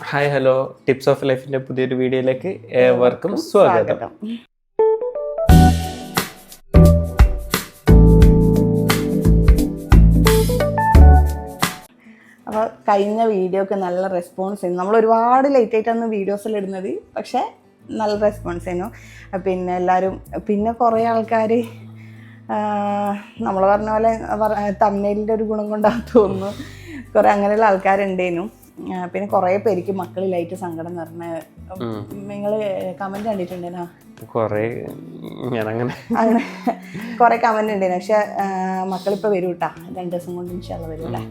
Hi hello, tips of ലൈഫിൻ്റെ പുതിയൊരു വീഡിയോയിലേക്ക് ഏവർക്കും സ്വാഗതം. അപ്പോൾ കഴിഞ്ഞ വീഡിയോക്ക് നല്ല റെസ്പോൺസ് ആയിരുന്നു. നമ്മൾ ഒരുപാട് ലേറ്റ് ആയിട്ടാണ് വീഡിയോസിൽ ഇടുന്നത്, പക്ഷേ നല്ല റെസ്പോൺസ് ആയിരുന്നു. പിന്നെ എല്ലാവരും പിന്നെ കുറേ ആൾക്കാർ നമ്മൾ പറഞ്ഞ പോലെ തമിഴിൻ്റെ ഒരു ഗുണം കൊണ്ടാണ് തോന്നുന്നു കുറേ അങ്ങനെയുള്ള ആൾക്കാരുണ്ടേനു. പിന്നെ കുറേ പേർക്ക് മക്കളിലായിട്ട് സങ്കടം നിറഞ്ഞ നിങ്ങൾ കമൻറ്റ് കണ്ടിട്ടുണ്ടേനാ? കുറേ അങ്ങനെ കുറേ കമൻറ്റ് ഉണ്ടേനു. പക്ഷെ മക്കളിപ്പോൾ വരും കേട്ടാ, 2 ദിവസം കൊണ്ട് ഇൻഷാല്ലാ വരും അല്ലേ.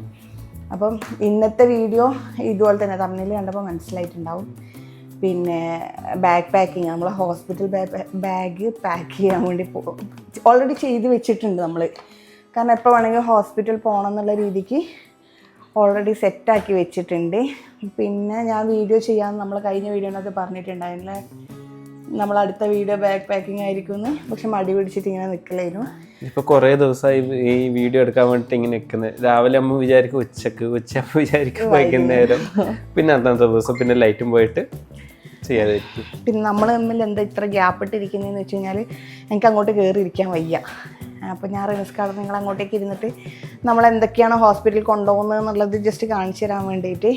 അപ്പം ഇന്നത്തെ വീഡിയോ ഇതുപോലെ തന്നെ തമിഴിൽ കണ്ടപ്പോൾ മനസ്സിലായിട്ടുണ്ടാവും. പിന്നെ ബാഗ് പാക്കിങ്, നമ്മൾ ഹോസ്പിറ്റൽ ബാഗ് പാക്ക് ചെയ്യാൻ വേണ്ടി ഓൾറെഡി ചെയ്ത് വെച്ചിട്ടുണ്ട് നമ്മൾ. കാരണം എപ്പോൾ വേണമെങ്കിൽ ഹോസ്പിറ്റൽ പോകണം എന്നുള്ള രീതിക്ക് ഓൾറെഡി സെറ്റാക്കി വെച്ചിട്ടുണ്ട്. പിന്നെ ഞാൻ വീഡിയോ ചെയ്യാമെന്ന് നമ്മൾ കഴിഞ്ഞ വീഡിയോനകത്ത് പറഞ്ഞിട്ടുണ്ടായിരുന്നില്ലേ, നമ്മൾ അടുത്ത വീഡിയോ ബാഗ് പാക്കിങ് ആയിരിക്കുമെന്ന്. പക്ഷെ മടി പിടിച്ചിട്ട് ഇങ്ങനെ നിൽക്കലായിരുന്നു. ഇപ്പോൾ കുറേ ദിവസമായി ഈ വീഡിയോ എടുക്കാൻ വേണ്ടിയിട്ട് ഇങ്ങനെ നിൽക്കുന്നത്. രാവിലെ അമ്മ വിചാരിക്കും ഉച്ചയമ്മ വിചാരിക്കും വൈകുന്നേരം, പിന്നെ അന്നത്തെ ദിവസം പിന്നെ ലൈറ്റും പോയിട്ട് ചെയ്യാതിരിക്കും. പിന്നെ നമ്മൾ തമ്മിൽ എന്താ ഇത്ര ഗ്യാപ്പ് ഇട്ടിരിക്കുന്നതെന്ന് വെച്ച് കഴിഞ്ഞാൽ എനിക്ക് അങ്ങോട്ട് കയറി ഇരിക്കാൻ വയ്യ. അപ്പോൾ ഞാൻ റിസ്ക്കാണ് നിങ്ങൾ അങ്ങോട്ടേക്ക് ഇരുന്നിട്ട് നമ്മൾ എന്തൊക്കെയാണ് ഹോസ്പിറ്റലിൽ കൊണ്ടുപോകുന്നത് എന്നുള്ളത് ജസ്റ്റ് കാണിച്ചു തരാൻ വേണ്ടിയിട്ട്.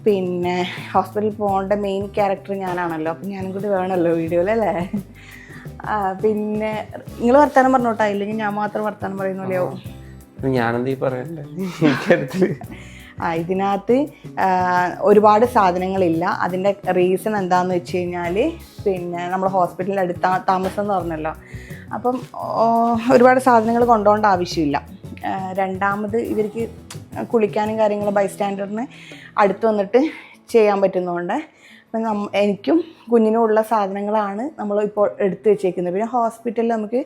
പിന്നെ ഹോസ്പിറ്റലിൽ പോകേണ്ട മെയിൻ ക്യാരക്ടർ ഞാനാണല്ലോ, അപ്പം ഞാനും കൂടി വേണമല്ലോ വീഡിയോയിലല്ലേ. പിന്നെ നിങ്ങൾ വർത്താനം പറഞ്ഞോട്ടാ, ഇല്ലെങ്കിൽ ഞാൻ മാത്രം വർത്താനം പറയുന്ന പോലെയാവും. ഞാനെന്തീ പറയണ്ടേ ഇതിനകത്ത് ഒരുപാട് സാധനങ്ങളില്ല. അതിൻ്റെ റീസൺ എന്താണെന്ന് വെച്ച് കഴിഞ്ഞാൽ, പിന്നെ നമ്മൾ ഹോസ്പിറ്റലിൽ താമസം എന്ന് പറഞ്ഞല്ലോ, അപ്പം ഒരുപാട് സാധനങ്ങൾ കൊണ്ടുപോകേണ്ട ആവശ്യമില്ല. രണ്ടാമത് ഇവർക്ക് കുളിക്കാനും കാര്യങ്ങളും ബൈസ്റ്റാൻഡറിന് അടുത്ത് വന്നിട്ട് ചെയ്യാൻ പറ്റുന്നതുകൊണ്ട് അപ്പം എനിക്കും കുഞ്ഞിനും ഉള്ള സാധനങ്ങളാണ് നമ്മൾ ഇപ്പോൾ എടുത്തു വെച്ചേക്കുന്നത്. പിന്നെ ഹോസ്പിറ്റലിൽ നമുക്ക്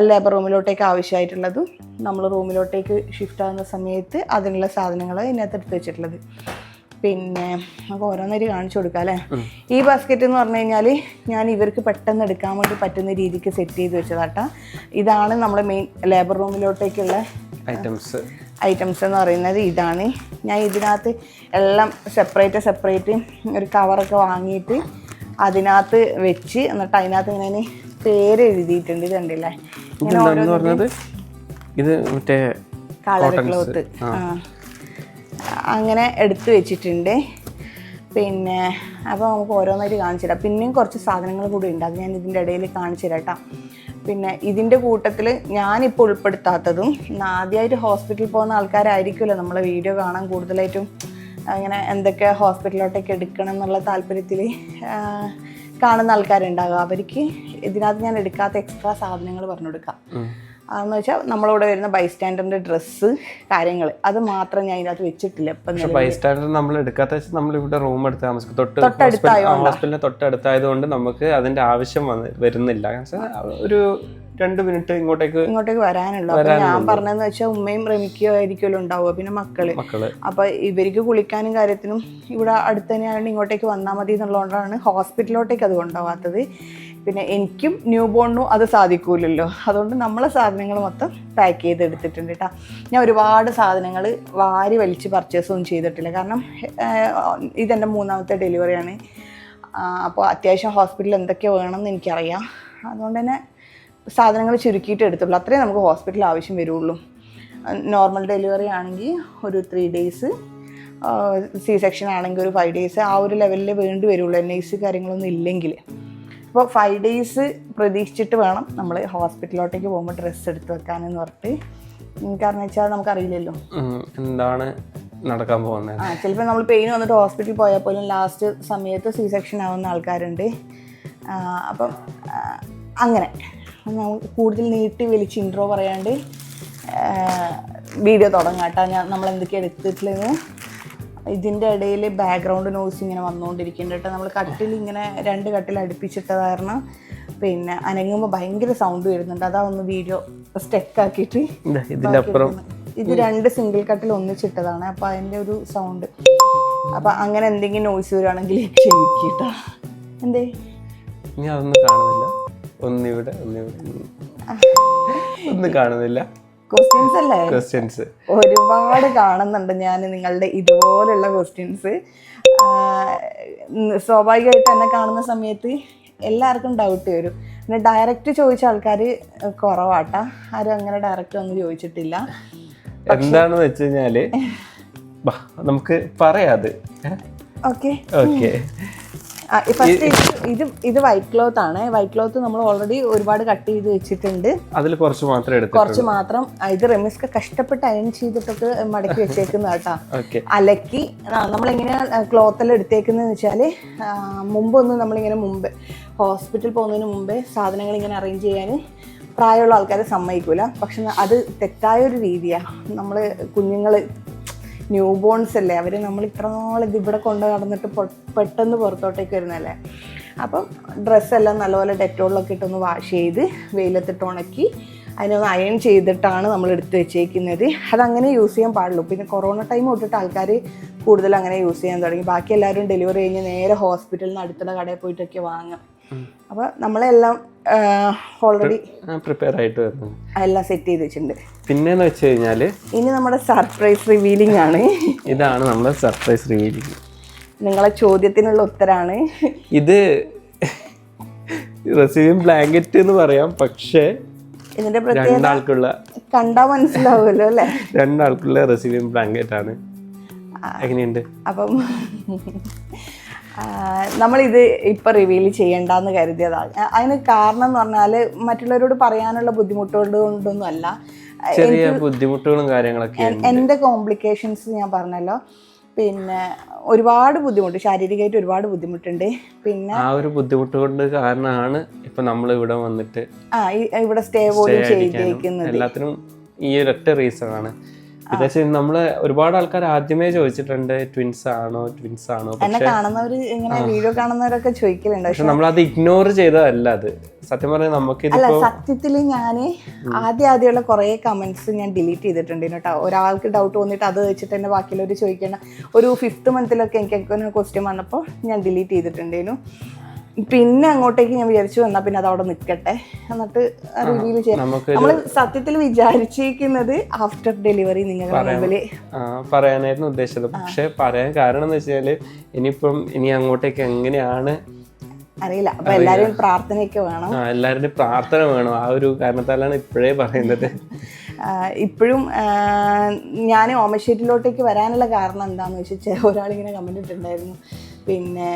ലേബർ റൂമിലോട്ടേക്ക് ആവശ്യമായിട്ടുള്ളതും നമ്മൾ റൂമിലോട്ടേക്ക് ഷിഫ്റ്റ് ആകുന്ന സമയത്ത് അതിനുള്ള സാധനങ്ങൾ ഇതിനകത്ത് എടുത്ത് വെച്ചിട്ടുള്ളത്. പിന്നെ നമുക്ക് ഓരോന്നേരം കാണിച്ചു കൊടുക്കാം അല്ലേ. ഈ ബാസ്ക്കറ്റ് എന്ന് പറഞ്ഞു കഴിഞ്ഞാൽ ഞാൻ ഇവർക്ക് പെട്ടെന്ന് എടുക്കാൻ വേണ്ടി പറ്റുന്ന രീതിക്ക് സെറ്റ് ചെയ്ത് വെച്ചതാട്ടാ. ഇതാണ് നമ്മുടെ മെയിൻ ലേബർ റൂമിലോട്ടേക്കുള്ള ഐറ്റംസ് എന്ന് പറയുന്നത്. ഇതാണ് ഞാൻ ഇതിനകത്ത് എല്ലാം സെപ്പറേറ്റ് ഒരു കവറൊക്കെ വാങ്ങിയിട്ട് അതിനകത്ത് വെച്ച്, എന്നിട്ട് അതിനകത്ത് ഇങ്ങനെ പേര് എഴുതിയിട്ടുണ്ട്. ഇത് കണ്ടില്ലേ, ഇത് മറ്റേ കളർ ക്ലോത്ത് അങ്ങനെ എടുത്ത് വെച്ചിട്ടുണ്ട്. പിന്നെ അപ്പോൾ നമുക്ക് ഓരോന്നായിട്ട് കാണിച്ചു തരാം. പിന്നെയും കുറച്ച് സാധനങ്ങൾ കൂടി ഉണ്ട്, അത് ഞാൻ ഇതിൻ്റെ ഇടയിൽ കാണിച്ചു തരാം കേട്ടോ. പിന്നെ ഇതിൻ്റെ കൂട്ടത്തിൽ ഞാനിപ്പോൾ ഉൾപ്പെടുത്താത്തതും, ആദ്യമായിട്ട് ഹോസ്പിറ്റലിൽ പോകുന്ന ആൾക്കാരായിരിക്കുമല്ലോ നമ്മളെ വീഡിയോ കാണാൻ കൂടുതലായിട്ടും അങ്ങനെ എന്തൊക്കെ ഹോസ്പിറ്റലിലോട്ടേക്ക് എടുക്കണം എന്നുള്ള താല്പര്യത്തിൽ കാണുന്ന ആൾക്കാരുണ്ടാകുക. അവർക്ക് ഇതിനകത്ത് ഞാൻ എടുക്കാത്ത എക്സ്ട്രാ സാധനങ്ങൾ പറഞ്ഞു കൊടുക്കാം. അതെന്ന് വെച്ചാൽ നമ്മളിവിടെ വരുന്ന ബൈസ്റ്റാൻഡറിൻ്റെ ഡ്രസ്സ് കാര്യങ്ങൾ അത് മാത്രം ഞാൻ ഇതിനകത്ത് വെച്ചിട്ടില്ല. ഇപ്പം ബൈസ്റ്റാൻഡർ നമ്മൾ എടുക്കാത്ത വെച്ചാൽ നമ്മളിവിടെ റൂം എടുത്ത് താമസിക്കും, ഹോസ്പിറ്റലിന് തൊട്ടടുത്തായതുകൊണ്ട് നമുക്ക് അതിൻ്റെ ആവശ്യം വരുന്നില്ല. ഒരു 2 മിനിറ്റ് ഇങ്ങോട്ടേക്ക് വരാനുള്ളൂ. അപ്പൊ ഞാൻ പറഞ്ഞതെന്ന് വെച്ചാൽ ഉമ്മയും റമിക്കോ ആയിരിക്കുമല്ലോ ഉണ്ടാവുക, പിന്നെ മക്കള്. അപ്പൊ ഇവർക്ക് കുളിക്കാനും കാര്യത്തിനും ഇവിടെ അടുത്ത് തന്നെയായതുകൊണ്ട് ഇങ്ങോട്ടേക്ക് വന്നാൽ മതി എന്നുള്ളതുകൊണ്ടാണ് ഹോസ്പിറ്റലിലോട്ടേക്ക് അത് കൊണ്ടുപോകാത്തത്. പിന്നെ എനിക്കും ന്യൂ ബോണിനും അത് സാധിക്കൂലല്ലോ, അതുകൊണ്ട് നമ്മളെ സാധനങ്ങൾ മൊത്തം പാക്ക് ചെയ്തെടുത്തിട്ടുണ്ട് കേട്ടോ. ഞാൻ ഒരുപാട് സാധനങ്ങൾ വാരി വലിച്ച് പർച്ചേസൊന്നും ചെയ്തിട്ടില്ല, കാരണം ഇതെൻ്റെ 3ാമത്തെ ഡെലിവറിയാണ്. അപ്പോൾ അത്യാവശ്യം ഹോസ്പിറ്റലിൽ എന്തൊക്കെ വേണമെന്ന് എനിക്കറിയാം, അതുകൊണ്ട് തന്നെ സാധനങ്ങൾ ചുരുക്കിയിട്ട് എടുത്തുള്ളൂ. അത്രയും നമുക്ക് ഹോസ്പിറ്റലിൽ ആവശ്യം വരുള്ളൂ. നോർമൽ ഡെലിവറി ആണെങ്കിൽ ഒരു 3 ഡേയ്സ്, സി സെക്ഷൻ ആണെങ്കിൽ ഒരു 5 ഡേയ്സ്, ആ ഒരു ലെവലിൽ വേണ്ടി വരുള്ളൂ NIC കാര്യങ്ങളൊന്നും ഇല്ലെങ്കിൽ. അപ്പോൾ 5 ഡേയ്സ് പ്രതീക്ഷിച്ചിട്ട് വേണം നമ്മൾ ഹോസ്പിറ്റലിലോട്ടേക്ക് പോകുമ്പോൾ ഡ്രസ്സ് എടുത്ത് വെക്കാനെന്ന് പറഞ്ഞിട്ട്. കാരണം വെച്ചാൽ നമുക്കറിയില്ലല്ലോ എന്താണ് നടക്കാൻ പോകുന്നത്. ചിലപ്പോൾ നമ്മൾ പെയിൻ വന്നിട്ട് ഹോസ്പിറ്റലിൽ പോയാൽ പോലും ലാസ്റ്റ് സമയത്ത് സി സെക്ഷൻ ആവുന്ന ആൾക്കാരുണ്ട്. അപ്പം അങ്ങനെ കൂടുതൽ നീട്ടി വലിച്ച് ഇൻട്രോ പറയാണ്ട് വീഡിയോ തുടങ്ങാം കേട്ടോ. നമ്മൾ എന്തൊക്കെയാണ് എടുത്തിട്ടുള്ളത്. ഇതിൻ്റെ ഇടയിൽ ബാക്ക്ഗ്രൗണ്ട് നോയ്സ് ഇങ്ങനെ വന്നുകൊണ്ടിരിക്കുന്നുണ്ട് കേട്ടോ. നമ്മൾ കട്ടിൽ ഇങ്ങനെ 2 കട്ടിൽ അടുപ്പിച്ചിട്ടത് കാരണം പിന്നെ അനങ്ങുമ്പോൾ ഭയങ്കര സൗണ്ട് വരുന്നുണ്ട്. അതാ ഒന്ന് വീഡിയോ സ്റ്റെക്കാക്കിയിട്ട് ഇത് 2 സിംഗിൾ കട്ടിൽ ഒന്നിച്ചിട്ടതാണ്, അപ്പോൾ അതിൻ്റെ ഒരു സൗണ്ട്. അപ്പം അങ്ങനെ എന്തെങ്കിലും നോയ്സ് വരുവാണെങ്കിൽ ക്ഷമിക്കട്ടോ. എന്തേ അതൊന്നും കാണുന്നില്ല, ഒന്നും കാണുന്നില്ല. ക്വസ്റ്റ്യൻസ് അല്ലേ? ക്വസ്റ്റ്യൻസ് ഒരുപാട് കാണുന്നുണ്ട് ഞാൻ നിങ്ങളുടെ ഇതുപോലുള്ള ക്വസ്റ്റ്യൻസ്. സ്വാഭാവികമായിട്ട് എന്നെ കാണുന്ന സമയത്ത് എല്ലാവർക്കും ഡൗട്ട് വരും. പിന്നെ ഡയറക്റ്റ് ചോദിച്ച ആൾക്കാർ കുറവാട്ടാ, ആരും അങ്ങനെ ഡയറക്റ്റ് ഒന്നും ചോദിച്ചിട്ടില്ല. എന്താണെന്ന് വെച്ച് കഴിഞ്ഞാല് നമുക്ക് പറയാത്. ഓക്കെ ഓക്കെ, ഫസ്റ്റ് ഇത് വൈറ്റ് ക്ലോത്ത് ആണ്. വൈറ്റ് ക്ലോത്ത് നമ്മൾ ഓൾറെഡി ഒരുപാട് കട്ട് ചെയ്ത് വെച്ചിട്ടുണ്ട്. അതിൽ കുറച്ച് മാത്രം ഇത് റെമിസ്ക കഷ്ടപ്പെട്ട് അയൺ ചെയ്തിട്ടൊക്കെ മടക്കി വെച്ചേക്കുന്ന കേട്ടാ. അലക്കി നമ്മളിങ്ങനെ ക്ലോത്തെല്ലാം എടുത്തേക്കുന്നതെന്ന് വെച്ചാൽ നമ്മളിങ്ങനെ ഹോസ്പിറ്റലിൽ പോകുന്നതിന് മുമ്പേ സാധനങ്ങൾ ഇങ്ങനെ അറേഞ്ച് ചെയ്യാൻ പ്രായമുള്ള ആൾക്കാരെ സമ്മതിക്കൂല. പക്ഷെ അത് തെറ്റായൊരു രീതിയാണ്. നമ്മൾ കുഞ്ഞുങ്ങൾ ന്യൂ ബോൺസ് അല്ലേ, അവർ നമ്മൾ ഇത്ര നാൾ ഇത് ഇവിടെ കൊണ്ട് നടന്നിട്ട് പെട്ടെന്ന് പുറത്തോട്ടേക്ക് വരുന്നതല്ലേ. അപ്പം ഡ്രസ്സെല്ലാം നല്ലപോലെ ഡെറ്റോളിലൊക്കെ ഇട്ടൊന്ന് വാഷ് ചെയ്ത് വെയിലത്തിട്ട് ഉണക്കി അതിനൊന്ന് അയൺ ചെയ്തിട്ടാണ് നമ്മൾ എടുത്ത് വെച്ചേക്കുന്നത്. അതങ്ങനെ യൂസ് ചെയ്യാൻ പാടുള്ളൂ. പിന്നെ കൊറോണ ടൈം തൊട്ടിട്ട് ആൾക്കാർ കൂടുതൽ അങ്ങനെ യൂസ് ചെയ്യാൻ തുടങ്ങി. ബാക്കി എല്ലാവരും ഡെലിവറി കഴിഞ്ഞ് നേരെ ഹോസ്പിറ്റലിൽ നിന്ന് അടുത്തുള്ള കടയിൽ പോയിട്ടൊക്കെ വാങ്ങാം. അപ്പോൾ നമ്മളെല്ലാം ഓൾറെഡി പ്രിപ്പയർ ആയിട്ട് വരുന്നു, എല്ലാം സെറ്റ് ചെയ്ത് വെച്ചിട്ടുണ്ട്. പിന്നെന്ന് വെച്ച് കഴിഞ്ഞാൽ ഇനി നമ്മുടെ സർപ്രൈസ് റിവീലിംഗ് ആണ്. ഇതാണ് നമ്മുടെ സർപ്രൈസ് റിവീലിംഗ്. നിങ്ങളെ ചോദ്യത്തിനുള്ള ഉത്തരാണ് ഇത്. റിസീവിംഗ് ബ്ലാങ്കറ്റ് എന്ന് പറയാം, പക്ഷേ ഇതിന്റെ പ്രത്യേകത രണ്ടാൾക്കുള്ള കണ്ടാ മനസ്സിലാവുമല്ലോ അല്ലേ. രണ്ടാൾക്കുള്ള റിസീവിംഗ് ബ്ലാങ്കറ്റ് ആണ്. എങ്ങനെയുണ്ട്? അപ്പം നമ്മളിത് ഇപ്പം റിവീൽ ചെയ്യണ്ടെന്ന് കരുതിയതാണ്. അതിന് കാരണം എന്ന് പറഞ്ഞാൽ മറ്റുള്ളവരോട് പറയാനുള്ള ബുദ്ധിമുട്ടുകൊണ്ടൊന്നും അല്ല. ചെറിയ ബുദ്ധിമുട്ടുകളും കാര്യങ്ങളൊക്കെ എൻ്റെ കോംപ്ലിക്കേഷൻസ് ഞാൻ പറഞ്ഞല്ലോ. പിന്നെ ഒരുപാട് ബുദ്ധിമുട്ട്, ശാരീരികമായിട്ട് ഒരുപാട് ബുദ്ധിമുട്ടുണ്ട്. പിന്നെ ആ ഒരു ബുദ്ധിമുട്ട് കൊണ്ട് കാരണമാണ് ഇപ്പൊ നമ്മൾ ഇവിടെ വന്നിട്ട് ഇവിടെ സ്റ്റേ പോലും ചെയ്തേക്കുന്നത്. എല്ലാത്തിനും ഈ ഒരൊറ്റ റീസൺ ആണ്. പിന്നെ നമ്മള് ഒരുപാട് ആൾക്കാർ ആദ്യമേ ചോദിച്ചിട്ടുണ്ട് ട്വിൻസ് ആണോ. എന്നെ കാണുന്നവര് ഇങ്ങനെ വീഡിയോ കാണുന്നവരൊക്കെ ചോദിക്കലുണ്ട്. പക്ഷെ നമ്മളത് ഇഗ്നോർ ചെയ്തതല്ല. അത് സത്യം പറഞ്ഞാൽ നമുക്ക് സത്യത്തിൽ ഞാൻ ആദ്യമുള്ള കുറെ കമന്റ്സ് ഞാൻ ഡിലീറ്റ് ചെയ്തിട്ടുണ്ട് കേട്ടോ. ഒരാൾക്ക് ഡൗട്ട് വന്നിട്ട് അത് വെച്ചിട്ട് തന്നെ ബാക്കിയുള്ളവർ ചോദിക്കേണ്ട. ഒരു 5th monthലൊക്കെ എനിക്ക് ക്വസ്റ്റ്യൻ വന്നപ്പോൾ ഞാൻ ഡിലീറ്റ് ചെയ്തിട്ടുണ്ടേനു. പിന്നെ അങ്ങോട്ടേക്ക് ഞാൻ വിചാരിച്ചു എന്നാൽ പിന്നെ അത് അവിടെ നിൽക്കട്ടെ, എന്നിട്ട് റിവീൽ ചെയ്യാം. നമ്മൾ സത്യത്തിൽ വിചാരിച്ചിരിക്കുന്നത് ആഫ്റ്റർ ഡെലിവറി നിങ്ങളുടെ മുമ്പിൽ പറയാനായിരുന്നു ഉദ്ദേശിച്ചത്. പക്ഷെ പറയാൻ കാരണം എന്ന് വെച്ചാല് ഇനി അങ്ങോട്ടേക്ക് എങ്ങനെയാണ് അറിയില്ല. അപ്പൊ എല്ലാവരും പ്രാർത്ഥനയൊക്കെ വേണം. എല്ലാവരുടെയും പ്രാർത്ഥന വേണം. ആ ഒരു കാരണത്താലാണ് ഇപ്പോഴേ പറയുന്നത്. ഇപ്പോഴും ഞാൻ ഓമശ്ശേരിയിലോട്ടേക്ക് വരാനുള്ള കാരണം എന്താണെന്ന് വെച്ചാൽ ഒരാളിങ്ങനെ കമൻറ്റ് ഇട്ടിട്ടുണ്ടായിരുന്നു, പിന്നെ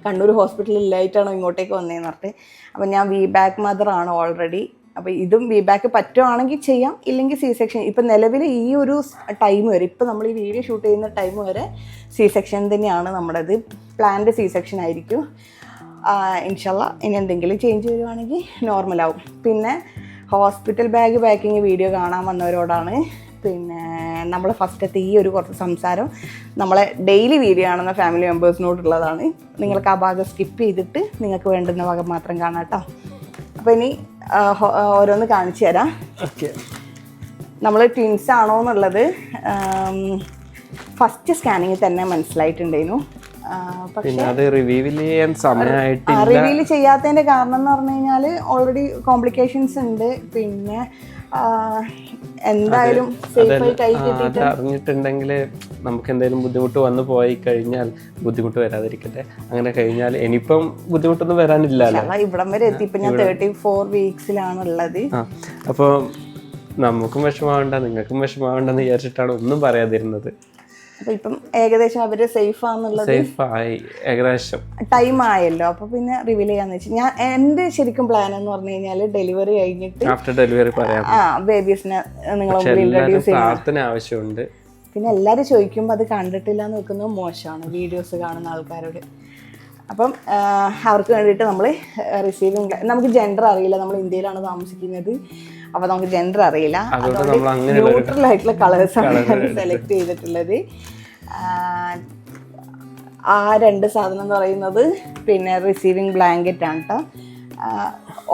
കണ്ണൂർ ഹോസ്പിറ്റലിൽ ഇല്ലായിട്ടാണോ ഇങ്ങോട്ടേക്ക് വന്നതെന്ന് പറഞ്ഞിട്ട്. അപ്പം ഞാൻ VBAC മദറാണ് ഓൾറെഡി. അപ്പോൾ ഇതും VBAC പറ്റുവാണെങ്കിൽ ചെയ്യാം, ഇല്ലെങ്കിൽ C-section. ഇപ്പം നിലവിൽ ഈ ഒരു ടൈം വരെ, ഇപ്പം നമ്മൾ ഈ വീഡിയോ ഷൂട്ട് ചെയ്യുന്ന ടൈം വരെ C-section തന്നെയാണ് നമ്മുടേത്. പ്ലാൻഡ് C-section ആയിരിക്കും. ഇൻഷാല്ലാ ഇനി എന്തെങ്കിലും ചേഞ്ച് വരുവാണെങ്കിൽ നോർമലാവും. പിന്നെ ഹോസ്പിറ്റൽ ബാഗ് പാക്കിങ് വീഡിയോ കാണാൻ വന്നവരോടാണ് പിന്നെ നമ്മൾ ഫസ്റ്റത്തെ ഈ ഒരു കുറച്ച് സംസാരം നമ്മളെ ഡെയിലി വീഡിയോ കാണുന്ന ഫാമിലി മെമ്പേഴ്സിനോടുള്ളതാണ്. നിങ്ങൾക്ക് ആ ഭാഗം സ്കിപ്പ് ചെയ്തിട്ട് നിങ്ങൾക്ക് വേണ്ടുന്ന ഭാഗം മാത്രം കാണാം കേട്ടോ. അപ്പോൾ ഇനി ഓരോന്ന് കാണിച്ചു തരാം. നമ്മൾ ട്വിൻസ് ആണോ എന്നുള്ളത് ഫസ്റ്റ് സ്കാനിങ്ങിൽ തന്നെ മനസ്സിലായിട്ടുണ്ടായിരുന്നു. പക്ഷേ അത് റിവീൽ ചെയ്യാത്തതിൻ്റെ കാരണം എന്ന് പറഞ്ഞു കഴിഞ്ഞാൽ ഓൾറെഡി കോംപ്ലിക്കേഷൻസ് ഉണ്ട്. പിന്നെ എന്തായാലും അറിഞ്ഞിട്ടുണ്ടെങ്കിൽ നമുക്ക് എന്തെങ്കിലും ബുദ്ധിമുട്ട് വന്നു പോയി കഴിഞ്ഞാൽ ബുദ്ധിമുട്ട് വരാതിരിക്കട്ടെ. അങ്ങനെ കഴിഞ്ഞാൽ ഇനിയിപ്പം ബുദ്ധിമുട്ടൊന്നും വരാനില്ലല്ലോ. ഇവിടം വരെ എത്തി. ഇപ്പം ഞാൻ 34 വീക്സിലാണ് ഉള്ളത്. അപ്പോൾ നമുക്കും വിഷമാവണ്ട നിങ്ങൾക്കും വിഷമാവണ്ടെന്ന് വിചാരിച്ചിട്ടാണ് ഒന്നും പറയാതിരുന്നത്. അപ്പോൾ ഇപ്പം ഏകദേശം അവര് സേഫ് ആണെന്നുള്ളത് ഏകദേശം ടൈം ആയല്ലോ. അപ്പോൾ പിന്നെ റിവീൽ ചെയ്യാന്ന് വെച്ചാൽ ഞാൻ എൻ്റെ ശരിക്കും പ്ലാൻ എന്ന് പറഞ്ഞു കഴിഞ്ഞാൽ ഡെലിവറി കഴിഞ്ഞിട്ട് ആഫ്റ്റർ ഡെലിവറി പറയാം ബേബീസിനെ നിങ്ങൾ ഇൻട്രൊഡ്യൂസ് ചെയ്യാൻ ആവശ്യമുണ്ട്. പിന്നെ എല്ലാവരും ചോദിക്കുമ്പോൾ അത് കണ്ടിട്ടില്ല എന്ന് വെക്കുന്നത് മോശമാണ് വീഡിയോസ് കാണുന്ന ആൾക്കാരോട്. അപ്പം അവർക്ക് വേണ്ടിയിട്ട് നമ്മൾ റിസീവിങ്, നമുക്ക് ജെൻഡർ അറിയില്ല, നമ്മൾ ഇന്ത്യയിലാണ് താമസിക്കുന്നത്. അപ്പോൾ നമുക്ക് ജെൻഡർ അറിയില്ല. അതുകൊണ്ട് ന്യൂട്രൽ ആയിട്ടുള്ള കളേഴ്സാണ് സെലക്ട് ചെയ്തിട്ടുള്ളത്. ആ 2 സാധനം എന്ന് പറയുന്നത് പിന്നെ റിസീവിങ് ബ്ലാങ്കറ്റ് ആണ് കേട്ടോ.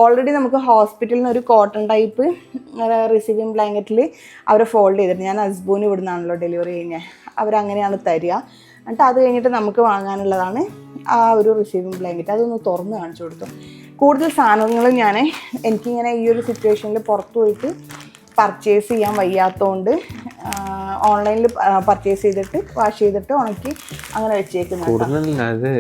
ഓൾറെഡി നമുക്ക് ഹോസ്പിറ്റലിൽ നിന്ന് ഒരു കോട്ടൺ ടൈപ്പ് റിസീവിങ് ബ്ലാങ്കറ്റിൽ അവർ ഫോൾഡ് ചെയ്തിട്ട്, ഞാൻ ഹസ്ബൂന് ഇവിടെ നിന്നാണല്ലോ ഡെലിവറി കഴിഞ്ഞത്, അവരങ്ങനെയാണ് തരിക. എന്നിട്ട് അത് കഴിഞ്ഞിട്ട് നമുക്ക് വാങ്ങാനുള്ളതാണ് ആ ഒരു റിസീവിങ് ബ്ലാങ്കറ്റ്. അതൊന്ന് തുറന്ന് കാണിച്ചു കൊടുത്തു. കൂടുതൽ സാധനങ്ങൾ എനിക്കിങ്ങനെ ഈ ഒരു സിറ്റുവേഷനിൽ പുറത്ത് പോയിട്ട് പർച്ചേസ് ചെയ്യാൻ വയ്യാത്തതുകൊണ്ട് ഓൺലൈനിൽ പർച്ചേസ് ചെയ്തിട്ട് വാഷ് ചെയ്തിട്ട് ഉണക്കി അങ്ങനെ വെച്ചേക്കുന്നത്. കൂടുതലല്ല, അത്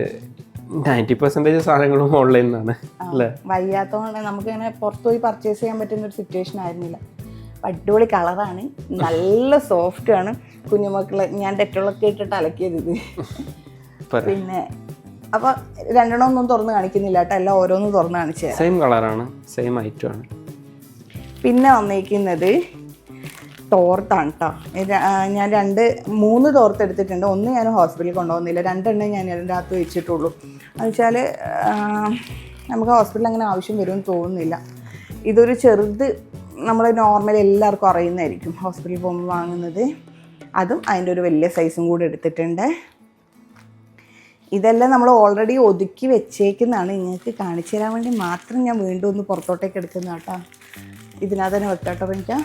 90% സാധനങ്ങളും ഓൺലൈനിൽ നിന്നാണ് അല്ലേ. വയ്യാത്തതുകൊണ്ട് നമുക്കിങ്ങനെ പുറത്ത് പോയി പർച്ചേസ് ചെയ്യാൻ പറ്റുന്ന ഒരു സിറ്റുവേഷൻ ആയിരുന്നില്ല. അടിപൊളി കളറാണ്, നല്ല സോഫ്റ്റ് ആണ്. കുഞ്ഞുമക്കളെ ഞാൻ ഡെറ്റോളൊക്കെ ഇട്ടിട്ട് അലക്കിയത് ഇത്. പിന്നെ അപ്പോൾ രണ്ടെണ്ണമൊന്നും തുറന്ന് കാണിക്കുന്നില്ല കേട്ടോ, എല്ലാം ഓരോന്നും തുറന്ന് കാണിച്ചത്. സെയിം കളറാണ്, സെയിം ഐറ്റം ആണ്. പിന്നെ വന്നിരിക്കുന്നത് തോർത്താണ് കേട്ടോ. ഞാൻ 3 തോർത്ത് എടുത്തിട്ടുണ്ട്. ഒന്ന് ഞാൻ ഹോസ്പിറ്റലിൽ കൊണ്ടുപോകുന്നില്ല, 2 എണ്ണം ഞാൻ അതിൻ്റെ അകത്ത് വെച്ചിട്ടുള്ളൂ. എന്ന് വെച്ചാൽ നമുക്ക് ഹോസ്പിറ്റലിൽ അങ്ങനെ ആവശ്യം വരുമെന്ന് തോന്നുന്നില്ല. ഇതൊരു ചെറുത് നമ്മൾ നോർമൽ എല്ലാവർക്കും അറിയുന്നതായിരിക്കും ഹോസ്പിറ്റലിൽ പോകുമ്പോൾ വാങ്ങുന്നത്. അതും അതിൻ്റെ ഒരു വലിയ സൈസും കൂടി എടുത്തിട്ടുണ്ട്. ഇതെല്ലാം നമ്മൾ ഓൾറെഡി ഒതുക്കി വെച്ചേക്കുന്നതാണ്, നിങ്ങൾക്ക് കാണിച്ചു തരാൻ വേണ്ടി മാത്രം ഞാൻ വീണ്ടും ഒന്ന് പുറത്തോട്ടേക്ക് എടുക്കുന്ന കേട്ടോ. ഇതിനകത്ത് തന്നെ വെക്കാട്ടോ എനിക്ക്.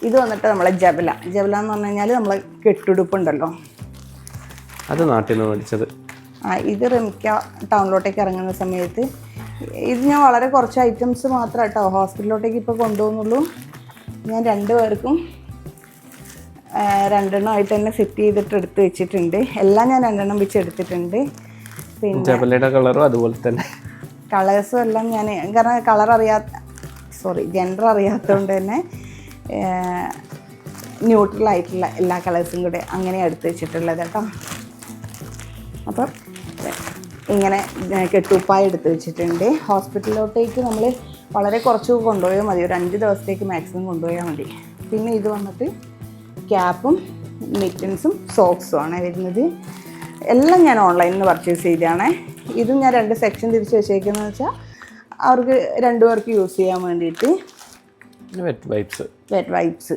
ഇത് വന്നിട്ട് നമ്മളെ ജബല എന്ന് പറഞ്ഞു കഴിഞ്ഞാൽ നമ്മളെ കെട്ടുടുപ്പുണ്ടല്ലോ, അത് നാട്ടിൽ നിന്ന് മേടിച്ചത്. ഇത് റെമിക്ക ടൗണിലോട്ടേക്ക് ഇറങ്ങുന്ന സമയത്ത് ഇത് ഞാൻ വളരെ കുറച്ച് ഐറ്റംസ് മാത്രം കേട്ടോ ഹോസ്പിറ്റലിലോട്ടേക്ക് ഇപ്പോൾ കൊണ്ടുപോകുന്നുള്ളൂ. ഞാൻ 2 പേർക്കും 2 എണ്ണമായിട്ട് തന്നെ സെറ്റ് ചെയ്തിട്ട് എടുത്ത് വെച്ചിട്ടുണ്ട്. എല്ലാം ഞാൻ 2 എണ്ണം വെച്ച് എടുത്തിട്ടുണ്ട്. പിന്നെ ജബലയുടെ കളറും അതുപോലെ തന്നെ കളേഴ്സും എല്ലാം ഞാൻ, കാരണം ജെൻഡർ അറിയാത്തതുകൊണ്ട് തന്നെ ന്യൂട്രൽ ആയിട്ടുള്ള എല്ലാ കളേഴ്സും കൂടെ അങ്ങനെ എടുത്ത് വെച്ചിട്ടുള്ളത് കേട്ടോ. അപ്പം ഇങ്ങനെ കെട്ടുപ്പായി എടുത്ത് വെച്ചിട്ടുണ്ട്. ഹോസ്പിറ്റലിലോട്ടേക്ക് നമ്മൾ വളരെ കുറച്ച് കൊണ്ടുപോയാൽ മതി, ഒരു 5 ദിവസത്തേക്ക് മാക്സിമം കൊണ്ടുപോയാൽ മതി. പിന്നെ ഇത് വന്നിട്ട് ക്യാപ്പും മിറ്റൻസും സോക്സും ആണ് വരുന്നത്. എല്ലാം ഞാൻ ഓൺലൈനിൽ നിന്ന് പർച്ചേസ് ചെയ്തതാണ്. ഇതും ഞാൻ 2 സെക്ഷൻ തിരിച്ച് വെച്ചേക്കുന്നതെന്ന് വെച്ചാൽ അവർക്ക് 2 പേർക്ക് യൂസ് ചെയ്യാൻ വേണ്ടിയിട്ട്. വെറ്റ് വൈപ്സ്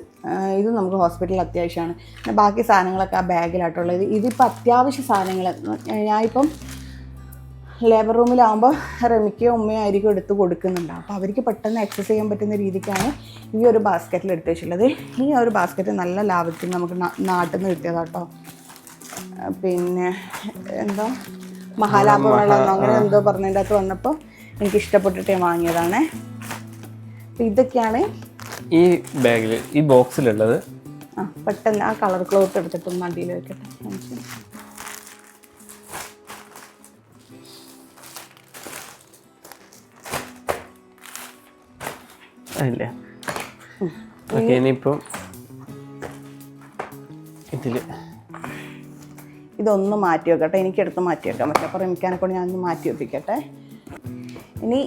ഇത് നമുക്ക് ഹോസ്പിറ്റലിൽ അത്യാവശ്യമാണ്. പിന്നെ ബാക്കി സാധനങ്ങളൊക്കെ ആ ബാഗിലായിട്ടുള്ളത്. ഇതിപ്പോൾ അത്യാവശ്യ സാധനങ്ങൾ ഞാനിപ്പം ലേബർ റൂമിലാകുമ്പോൾ റെമിക്കയോ ഉമ്മയോ ആയിരിക്കും എടുത്ത് കൊടുക്കുന്നുണ്ട്. അപ്പോൾ അവർക്ക് പെട്ടെന്ന് ആക്സസ് ചെയ്യാൻ പറ്റുന്ന രീതിക്കാണ് ഈ ഒരു ബാസ്ക്കറ്റിൽ എടുത്ത് വെച്ചിട്ടുള്ളത്. ഈ ഒരു ബാസ്ക്കറ്റ് നല്ല ലാഭത്തിൽ നമുക്ക് നാട്ടിൽ നിന്ന് കിട്ടിയതാട്ടോ. പിന്നെ എന്താ മഹാലാഭങ്ങളെന്നോ അങ്ങനെ എന്തോ പറഞ്ഞതിൻ്റെ അകത്ത് വന്നപ്പോൾ എനിക്ക് ഇഷ്ടപ്പെട്ടിട്ട് ഞാൻ വാങ്ങിയതാണ്. അപ്പം ഇതൊക്കെയാണ് ഈ ബാഗിൽ, ഈ ബോക്സിലുള്ളത്. പെട്ടെന്ന് ആ കളർ ക്ലോത്ത് എടുത്തിട്ടൊന്ന് അടിയിൽ വെക്കട്ടെ. അല്ലേ ഓക്കെ. ഇനിയിപ്പോൾ ഇതൊന്ന് മാറ്റി വെക്കട്ടെ, എനിക്കെടുത്ത് മാറ്റി വെക്കാൻ പറ്റില്ല. അപ്പോൾ റെമിക്കാനെക്കൊണ്ട് ഞാനൊന്ന് മാറ്റി വെപ്പിക്കട്ടെ. ഇനി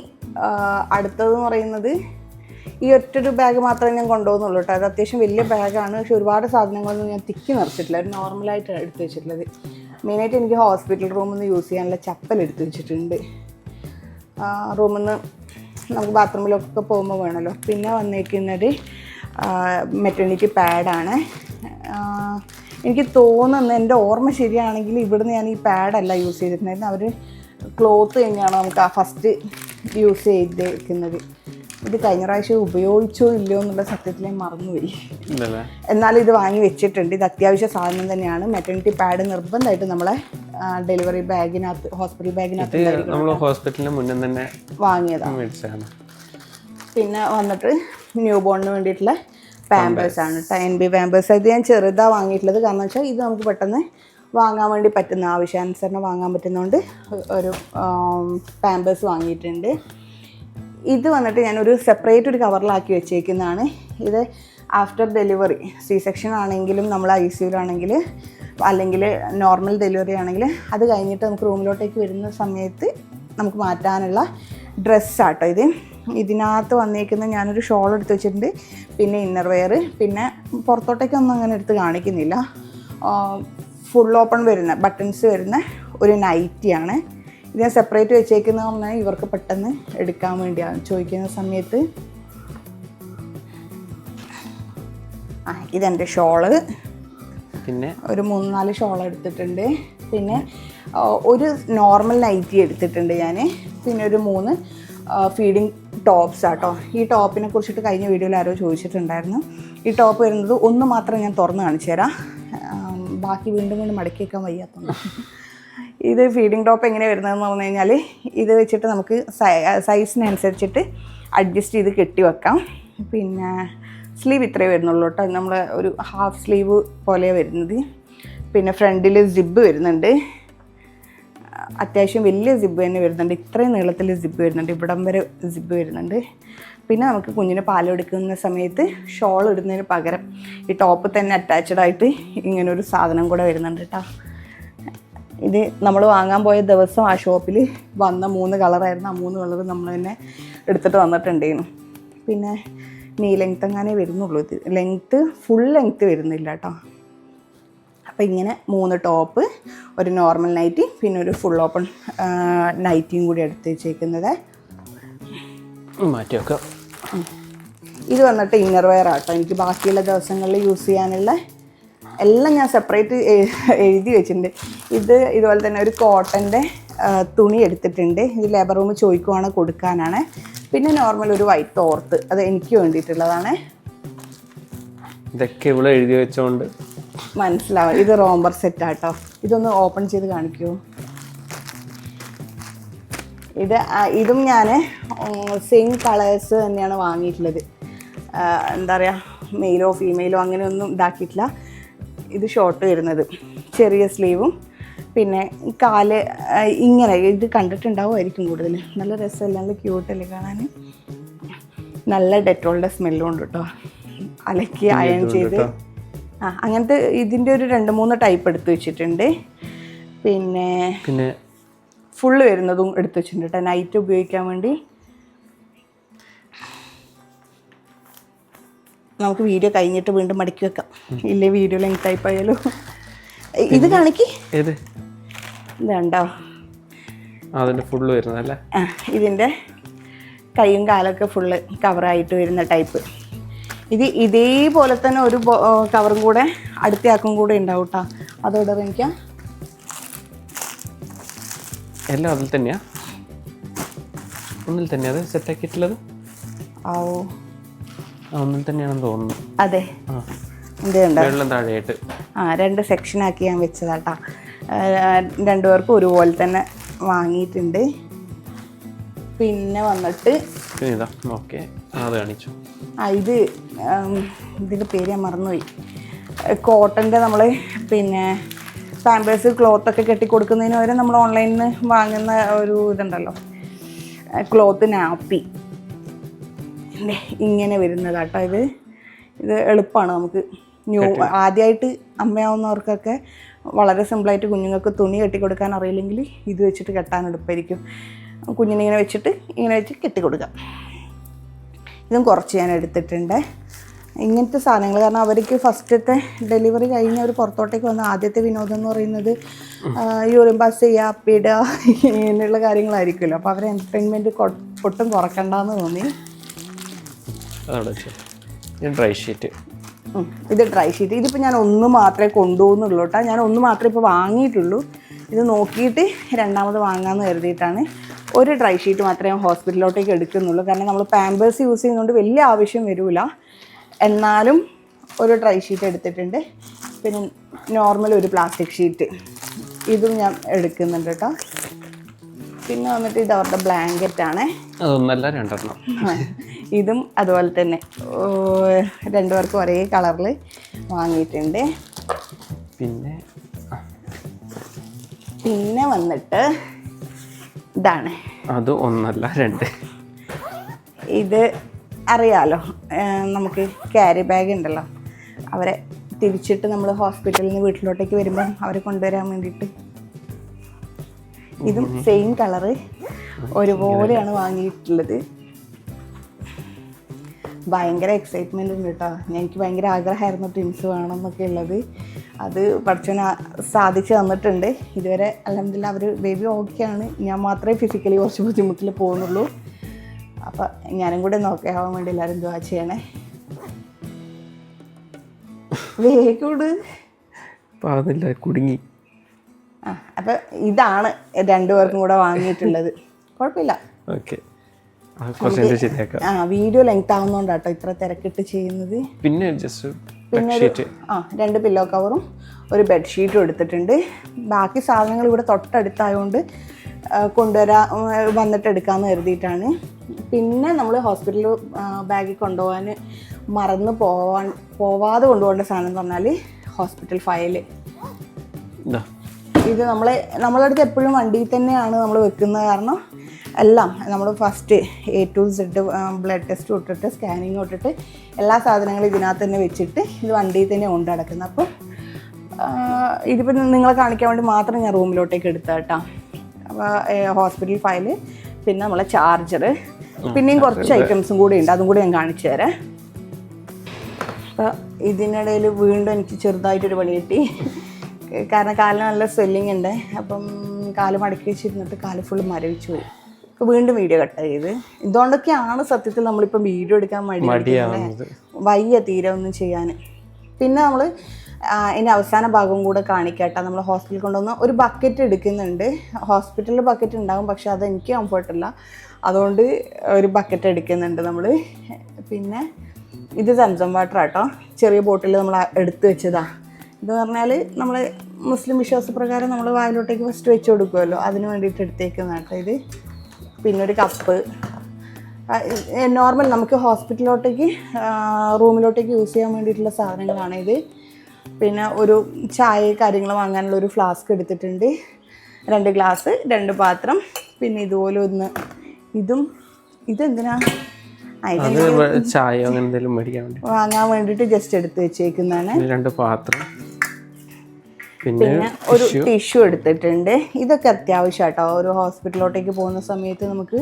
അടുത്തതെന്ന് പറയുന്നത് ഈ ഒറ്റൊരു ബാഗ് മാത്രമേ ഞാൻ കൊണ്ടുപോകുന്നുള്ളൂ കേട്ടോ. അത് അത്യാവശ്യം വലിയ ബാഗാണ്, പക്ഷെ ഒരുപാട് സാധനങ്ങളൊന്നും ഞാൻ തിക്കി നിറച്ചിട്ടില്ല, ഒരു നോർമലായിട്ട് എടുത്ത് വെച്ചിട്ടുള്ളത്. മെയിനായിട്ട് എനിക്ക് ഹോസ്പിറ്റൽ റൂമിൽ നിന്ന് യൂസ് ചെയ്യാനുള്ള ചപ്പൽ എടുത്ത് വെച്ചിട്ടുണ്ട്. റൂമിൽ നിന്ന് നമുക്ക് ബാത്റൂമിലൊക്കെ പോകുമ്പോൾ വേണമല്ലോ. പിന്നെ വന്നിരിക്കുന്നത് മെറ്റേണിറ്റി പാഡാണ്. എനിക്ക് തോന്നുന്നത്, എൻ്റെ ഓർമ്മ ശരിയാണെങ്കിൽ ഇവിടുന്ന് ഞാൻ ഈ പാഡല്ല യൂസ് ചെയ്തിട്ടുണ്ടായിരുന്നു, അവർ ക്ലോത്ത് തന്നെയാണ് നമുക്ക് ആ ഫസ്റ്റ് യൂസ് ചെയ്തേക്കുന്നത്. ഇത് കഴിഞ്ഞ പ്രാവശ്യം ഉപയോഗിച്ചോ ഇല്ലയോ എന്നുള്ള സത്യത്തിൽ ഞാൻ മറന്നുപോയി. എന്നാലും ഇത് വാങ്ങി വെച്ചിട്ടുണ്ട്. ഇത് അത്യാവശ്യ സാധനം തന്നെയാണ്. മെറ്റേണിറ്റി പാഡ് നിർബന്ധമായിട്ട് നമ്മളെ ഡെലിവറി ബാഗിനകത്ത്, ഹോസ്പിറ്റൽ ബാഗിനകത്ത് ഹോസ്പിറ്റലിന് മുന്നേ തന്നെ വാങ്ങിയതാണ്. പിന്നെ വന്നിട്ട് ന്യൂ ബോണിന് വേണ്ടിയിട്ടുള്ള പാമ്പേഴ്സാണ്, NB പാമ്പേഴ്സ്. ഇത് ഞാൻ ചെറുതാണ് വാങ്ങിയിട്ടുള്ളത്, കാരണം വെച്ചാൽ ഇത് നമുക്ക് പെട്ടെന്ന് വാങ്ങാൻ വേണ്ടി പറ്റുന്ന, ആവശ്യാനുസരണം വാങ്ങാൻ പറ്റുന്നതുകൊണ്ട് ഒരു പാമ്പേഴ്സ് വാങ്ങിയിട്ടുണ്ട്. ഇത് വന്നിട്ട് ഞാനൊരു സെപ്പറേറ്റ് ഒരു കവറിലാക്കി വെച്ചേക്കുന്നതാണ്. ഇത് ആഫ്റ്റർ ഡെലിവറി, C-സെക്ഷൻ ആണെങ്കിലും നമ്മൾ ICUലാണെങ്കിൽ അല്ലെങ്കിൽ നോർമൽ ഡെലിവറി ആണെങ്കിൽ അത് കഴിഞ്ഞിട്ട് നമുക്ക് റൂമിലോട്ടേക്ക് വരുന്ന സമയത്ത് നമുക്ക് മാറ്റാനുള്ള ഡ്രസ്സാട്ടോ ഇത്. ഇതിനകത്ത് വന്നേക്കുന്ന ഞാനൊരു ഷോൾ എടുത്ത് വെച്ചിട്ടുണ്ട്, പിന്നെ ഇന്നർ വെയർ, പിന്നെ പുറത്തോട്ടേക്കൊന്നും അങ്ങനെ എടുത്ത് കാണിക്കുന്നില്ല. ഫുൾ ഓപ്പൺ വരുന്ന ബട്ടൺസ് വരുന്ന ഒരു നൈറ്റിയാണ്. ഇത് ഞാൻ സെപ്പറേറ്റ് വെച്ചേക്കുന്നത് പറഞ്ഞാൽ ഇവർക്ക് പെട്ടെന്ന് എടുക്കാൻ വേണ്ടിയാണ് ചോദിക്കുന്ന സമയത്ത്. ഇതെൻ്റെ ഷോള്, പിന്നെ ഒരു 3-4 ഷോൾ എടുത്തിട്ടുണ്ട്. പിന്നെ ഒരു നോർമൽ നൈറ്റി എടുത്തിട്ടുണ്ട് ഞാൻ. പിന്നെ ഒരു 3 ഫീഡിങ് ടോപ്സ് ആട്ടോ. ഈ ടോപ്പിനെ കുറിച്ചിട്ട് കഴിഞ്ഞ വീഡിയോയിൽ ആരോ ചോദിച്ചിട്ടുണ്ടായിരുന്നു. ഈ ടോപ്പ് വരുന്നത് ഒന്ന് മാത്രം ഞാൻ തുറന്ന് കാണിച്ചു തരാം, ബാക്കി വീണ്ടും മടക്കി വെക്കാൻ വയ്യാത്തതുകൊണ്ട്. ഇത് ഫീഡിങ് ടോപ്പ് എങ്ങനെയാണ് വരുന്നതെന്ന് പറഞ്ഞു കഴിഞ്ഞാൽ ഇത് വെച്ചിട്ട് നമുക്ക് സൈസിനനുസരിച്ചിട്ട് അഡ്ജസ്റ്റ് ചെയ്ത് കെട്ടി വെക്കാം. പിന്നെ സ്ലീവ് ഇത്രയേ വരുന്നുള്ളൂ കേട്ടോ. നമ്മൾ ഒരു ഹാഫ് സ്ലീവ് പോലെയാണ് വരുന്നത്. പിന്നെ ഫ്രണ്ടിൽ സിബ് വരുന്നുണ്ട്, അത്യാവശ്യം വലിയ സിബ് തന്നെ വരുന്നുണ്ട്. ഇത്രയും നീളത്തിൽ സിബ് വരുന്നുണ്ട്, ഇവിടം വരെ സിബ് വരുന്നുണ്ട്. പിന്നെ നമുക്ക് കുഞ്ഞിന് പാലെടുക്കുന്ന സമയത്ത് ഷോൾ ഇടുന്നതിന് പകരം ഈ ടോപ്പ് തന്നെ അറ്റാച്ച്ഡ് ആയിട്ട് ഇങ്ങനൊരു സാധനം കൂടെ വരുന്നുണ്ട് കേട്ടോ. ഇത് നമ്മൾ വാങ്ങാൻ പോയ ദിവസം ആ ഷോപ്പിൽ വന്ന 3 കളറായിരുന്നു. ആ 3 കളർ നമ്മൾ തന്നെ എടുത്തിട്ട് വന്നിട്ടുണ്ടായിരുന്നു. പിന്നെ നീ ലെങ്ത്ത് എങ്ങാനേ വരുന്നുള്ളൂ, ഇത് ലെങ്ത്ത് ഫുൾ ലെങ്ത്ത് വരുന്നില്ല കേട്ടോ. അപ്പോൾ ഇങ്ങനെ 3 ടോപ്പ്, ഒരു നോർമൽ നൈറ്റി, പിന്നെ ഒരു ഫുൾ ഓപ്പൺ നൈറ്റിയും കൂടി എടുത്ത് വെച്ചേക്കുന്നത്. മാറ്റി വെക്കാം. ഇത് വന്നിട്ട് ഇന്നർ വെയർ ആട്ടോ. എനിക്ക് ബാക്കിയുള്ള ദിവസങ്ങളിൽ യൂസ് ചെയ്യാനുള്ള എല്ലാം ഞാൻ സെപ്പറേറ്റ് എഴുതി വെച്ചിട്ടുണ്ട്. ഇത് ഇതുപോലെ തന്നെ ഒരു കോട്ടൻ്റെ തുണി എടുത്തിട്ടുണ്ട്. ഇത് ലേബർ റൂം ചോദിക്കുവാണ് കൊടുക്കാനാണ്. പിന്നെ നോർമൽ ഒരു വൈറ്റ് തോർത്ത്, അത് എനിക്ക് വേണ്ടിയിട്ടുള്ളതാണ്. ഇതൊക്കെ ഇവിടെ എഴുതി വെച്ചോണ്ട് മനസ്സിലാവും. ഇത് റോംബർ സെറ്റാട്ടോ. ഇതൊന്ന് ഓപ്പൺ ചെയ്ത് കാണിക്കുമോ? ഇതും ഞാൻ സെയിം കളേഴ്സ് തന്നെയാണ് വാങ്ങിയിട്ടുള്ളത്. എന്താ പറയുക, മെയിലോ ഫീമെയിലോ അങ്ങനെയൊന്നും ഇതാക്കിയിട്ടില്ല. ഇത് ഷോർട്ട് വരുന്നത്, ചെറിയ സ്ലീവും, പിന്നെ കാല് ഇങ്ങനെ. ഇത് കണ്ടിട്ടുണ്ടാവുമായിരിക്കും കൂടുതൽ. നല്ല രസമല്ല, നല്ല ക്യൂട്ടല്ലേ കാണാൻ. നല്ല ഡെറ്റോളിൻ്റെ സ്മെല്ലും ഉണ്ട് കേട്ടോ. അലക്കി അയൺ ചെയ്ത് അങ്ങനത്തെ ഇതിൻ്റെ ഒരു 2-3 ടൈപ്പ് എടുത്ത് വെച്ചിട്ടുണ്ട്. പിന്നെ ഫുള്ള് വരുന്നതും എടുത്ത് വെച്ചിട്ടുണ്ട് കേട്ടോ, നൈറ്റ് ഉപയോഗിക്കാൻ വേണ്ടി. നമുക്ക് വീഡിയോ കഴിഞ്ഞിട്ട് വീണ്ടും മടക്കി വെക്കാം, ഇല്ലേ വീഡിയോ ലെങ്ത് ടൈപ്പ് ആയാലും. ഇത് കാണിക്ക്, ഇതുണ്ടോ അതിൻ്റെ ഫുള്ള് വരുന്നതല്ലേ? ഇതിൻ്റെ കൈയും കാലൊക്കെ ഫുള്ള് കവറായിട്ട് വരുന്ന ടൈപ്പ്. ഇതേപോലെ തന്നെ ഒരു കവറും കൂടെ അടുത്തയാക്കും കൂടെ ഉണ്ടാവും കേട്ടോ. അതോടെ എനിക്ക് എല്ലാം അതിൽ തന്നെയാ, ഒന്നിൽ തന്നെയാ അത് സെറ്റാക്കിയിട്ടുള്ളത്? ഒന്നിൽ തന്നെയാണെന്ന് തോന്നുന്നു. അതെ, വെള്ളം താഴെയായിട്ട് 2 സെക്ഷനാക്കി ഞാൻ വെച്ചതാട്ടാ. 2 പേർക്കും ഒരുപോലെ തന്നെ വാങ്ങിയിട്ടുണ്ട്. പിന്നെ വന്നിട്ട് ഇതാ ഓക്കെ, അത് കാണിച്ചു. ഇതിൻ്റെ പേര് ഞാൻ മറന്നുപോയി. കോട്ടൻ്റെ നമ്മൾ പിന്നെ പാമ്പേഴ്സ് ക്ലോത്തൊക്കെ കെട്ടിക്കൊടുക്കുന്നതിന് വരെ നമ്മൾ ഓൺലൈനിൽ നിന്ന് വാങ്ങുന്ന ഒരു ഇതുണ്ടല്ലോ, ക്ലോത്ത് നാപ്പി. ഇങ്ങനെ വരുന്നതാട്ടോ. ഇത് എളുപ്പമാണ് നമുക്ക്. ആദ്യമായിട്ട് അമ്മയാവുന്നവർക്കൊക്കെ വളരെ സിമ്പിളായിട്ട് കുഞ്ഞുങ്ങൾക്ക് തുണി കെട്ടിക്കൊടുക്കാൻ അറിയില്ലെങ്കിൽ ഇത് വെച്ചിട്ട് കെട്ടാൻ എളുപ്പമായിരിക്കും. കുഞ്ഞിനെ ഇങ്ങനെ വെച്ചിട്ട് ഇങ്ങനെ വെച്ച് കെട്ടിക്കൊടുക്കാം. ഇതും കുറച്ച് ഞാൻ എടുത്തിട്ടുണ്ട്, ഇങ്ങനത്തെ സാധനങ്ങൾ. കാരണം അവർക്ക് ഫസ്റ്റത്തെ ഡെലിവറി കഴിഞ്ഞ് അവർ പുറത്തോട്ടേക്ക് വന്ന ആദ്യത്തെ വിനോദം എന്ന് പറയുന്നത് യൂറിൻ പാസ് ചെയ്യുക, അപ്പിടുക, ഇങ്ങനെയുള്ള കാര്യങ്ങളായിരിക്കുമല്ലോ. അപ്പോൾ അവരെ എൻ്റർടൈൻമെൻറ്റ് ഒട്ടും കുറക്കണ്ടെന്ന് തോന്നി. ഡ്രൈ ഷീറ്റ്, ഇത് ഡ്രൈ ഷീറ്റ്. ഇതിപ്പോൾ ഞാൻ 1 മാത്രമേ കൊണ്ടുപോകുന്നുള്ളൂ കേട്ടോ. ഞാൻ 1 മാത്രമേ ഇപ്പോൾ വാങ്ങിയിട്ടുള്ളൂ. ഇത് നോക്കിയിട്ട് 2ാമത് വാങ്ങാമെന്ന് കരുതിയിട്ടാണ്. ഒരു ഡ്രൈ ഷീറ്റ് മാത്രമേ ഹോസ്പിറ്റലിലോട്ടേക്ക് എടുക്കുന്നുള്ളൂ. കാരണം നമ്മൾ പാമ്പേഴ്സ് യൂസ് ചെയ്യുന്നതുകൊണ്ട് വലിയ ആവശ്യം വരില്ല. എന്നാലും ഒരു ഡ്രൈ ഷീറ്റ് എടുത്തിട്ടുണ്ട്. പിന്നെ നോർമൽ ഒരു പ്ലാസ്റ്റിക് ഷീറ്റ്, ഇതും ഞാൻ എടുക്കുന്നുണ്ട് കേട്ടോ. പിന്നെ വന്നിട്ട് ഇത് അവരുടെ ബ്ലാങ്കറ്റാണ്. അതൊന്നല്ല 2 ഇതും അതുപോലെ തന്നെ 2 പേർക്കും ഒരേ കളറിൽ വാങ്ങിയിട്ടുണ്ട്. പിന്നെ വന്നിട്ട് ഇതാണ്. അത് 1 അല്ല 2. ഇത് അറിയാലോ, നമുക്ക് ക്യാരി ബാഗ് ഉണ്ടല്ലോ, അവരെ തിരിച്ചിട്ട് നമ്മൾ ഹോസ്പിറ്റലിൽ നിന്ന് വീട്ടിലോട്ടേക്ക് വരുമ്പം അവരെ കൊണ്ടുവരാൻ വേണ്ടിയിട്ട്. ഇതും സെയിം കളറ് ഒരുപോലെയാണ് വാങ്ങിയിട്ടുള്ളത്. ഭയങ്കര എക്സൈറ്റ്മെൻ്റ് ഉണ്ട് കേട്ടോ. എനിക്ക് ഭയങ്കര ആഗ്രഹമായിരുന്നു ട്വിൻസ് വേണം എന്നൊക്കെ ഉള്ളത്. അത് പഠിച്ചവന് സാധിച്ചു തന്നിട്ടുണ്ട്. ഇതുവരെ അൽഹംദുലില്ലാ അവർ ബേബി ഓക്കെയാണ്. ഞാൻ മാത്രമേ ഫിസിക്കലി കുറച്ച് ബുദ്ധിമുട്ടിൽ പോകുന്നുള്ളൂ. അപ്പം ഞാനും കൂടെ നോക്കിയാവാൻ വേണ്ടി എല്ലാവരും ദുആ ചെയ്യണേ. വേഗൂട് കുടുങ്ങി. അപ്പം ഇതാണ് 2 പേർക്കും കൂടെ വാങ്ങിയിട്ടുള്ളത്. കുഴപ്പമില്ല, വീഡിയോ ലെങ്ത് ആവുന്നോണ്ടാട്ടോ ഇത്ര തിരക്കിട്ട് ചെയ്യുന്നത്. പിന്നെ 2 പില്ലോ കവറും ഒരു ബെഡ്ഷീറ്റും എടുത്തിട്ടുണ്ട്. ബാക്കി സാധനങ്ങൾ ഇവിടെ തൊട്ടടുത്തായതുകൊണ്ട് വന്നിട്ട് എടുക്കാമെന്ന് കരുതിയിട്ടാണ്. പിന്നെ നമ്മൾ ഹോസ്പിറ്റലിൽ ബാഗിൽ കൊണ്ടുപോകാൻ മറന്ന് പോവാതെ കൊണ്ടുപോകേണ്ട സാധനം എന്ന് പറഞ്ഞാൽ ഹോസ്പിറ്റൽ ഫയല്. ഇത് നമ്മളെ അടുത്ത് എപ്പോഴും വണ്ടിയിൽ തന്നെയാണ് നമ്മൾ വെക്കുന്നത്. കാരണം എല്ലാം നമ്മൾ first A to Z blood test തൊട്ടിട്ട് സ്കാനിങ് തൊട്ടിട്ട് എല്ലാ സാധനങ്ങളും ഇതിനകത്ത് തന്നെ വെച്ചിട്ട് ഇത് വണ്ടിയിൽ തന്നെ കൊണ്ട് നടക്കുന്നത്. അപ്പോൾ ഇതിപ്പോൾ നിങ്ങളെ കാണിക്കാൻ വേണ്ടി മാത്രം ഞാൻ റൂമിലോട്ടേക്ക് എടുത്താൽ കേട്ടോ. അപ്പോൾ ഹോസ്പിറ്റൽ ഫയല്, പിന്നെ നമ്മളെ ചാർജർ, പിന്നെയും കുറച്ച് ഐറ്റംസും കൂടി ഉണ്ട്, അതും കൂടി ഞാൻ കാണിച്ചു തരാം. അപ്പോൾ ഇതിനിടയിൽ വീണ്ടും എനിക്ക് ചെറുതായിട്ടൊരു പണി കിട്ടി. കാരണം കാലിന് നല്ല സ്വെല്ലിങ് ഉണ്ട്. അപ്പം കാല് മടക്കി വെച്ചിരുന്നിട്ട് കാല് ഫുള്ള് മരവിച്ചു പോയി. അപ്പോൾ വീണ്ടും വീഡിയോ കട്ട് ചെയ്ത്. ഇതുകൊണ്ടൊക്കെയാണ് സത്യത്തിൽ നമ്മളിപ്പം വീഡിയോ എടുക്കാൻ മടിയാവുന്നത്. വയ്യ തീരെ ഒന്നും ചെയ്യാൻ. പിന്നെ നമ്മൾ ഇതിൻ്റെ അവസാന ഭാഗവും കൂടെ കാണിക്കട്ടെ. നമ്മൾ ഹോസ്പിറ്റലിൽ കൊണ്ടുവന്ന് ഒരു ബക്കറ്റ് എടുക്കുന്നുണ്ട്. ഹോസ്പിറ്റലിൽ ബക്കറ്റ് ഉണ്ടാകും, പക്ഷെ അത് എനിക്ക് കംഫർട്ടില്ല. അതുകൊണ്ട് ഒരു ബക്കറ്റ് എടുക്കുന്നുണ്ട് നമ്മൾ. പിന്നെ ഇത് സംസം വാട്ടർ ആട്ടോ, ചെറിയ ബോട്ടിൽ നമ്മൾ എടുത്ത് വെച്ചതാണ്. ഇതെന്ന് പറഞ്ഞാൽ നമ്മൾ മുസ്ലിം വിശ്വാസപ്രകാരം നമ്മൾ വായിലോട്ടേക്ക് ഫസ്റ്റ് വെച്ച് കൊടുക്കുമല്ലോ, അതിന് വേണ്ടിയിട്ട് എടുത്തേക്കുന്ന കേട്ടോ ഇത്. പിന്നെ ഒരു കപ്പ്, നോർമൽ നമുക്ക് ഹോസ്പിറ്റലിലോട്ടേക്ക് റൂമിലോട്ടേക്ക് യൂസ് ചെയ്യാൻ വേണ്ടിയിട്ടുള്ള സാധനങ്ങളാണ് ഇത്. പിന്നെ ഒരു ചായ കാര്യങ്ങൾ വാങ്ങാനുള്ള ഒരു ഫ്ലാസ്ക് എടുത്തിട്ടുണ്ട്, 2 ഗ്ലാസ്, 2 പാത്രം. പിന്നെ ഇതുപോലെ ഒന്ന് ഇതെന്തിനാ ചായ വാങ്ങാൻ വേണ്ടിയിട്ട് ജസ്റ്റ് എടുത്ത് വെച്ചേക്കുന്നതാണ്. 2 പാത്രം, പിന്നെ ഒരു ടിഷ്യൂ എടുത്തിട്ടുണ്ട്. ഇതൊക്കെ അത്യാവശ്യം കേട്ടോ ഒരു ഹോസ്പിറ്റലിലോട്ടേക്ക് പോകുന്ന സമയത്ത് നമുക്ക്.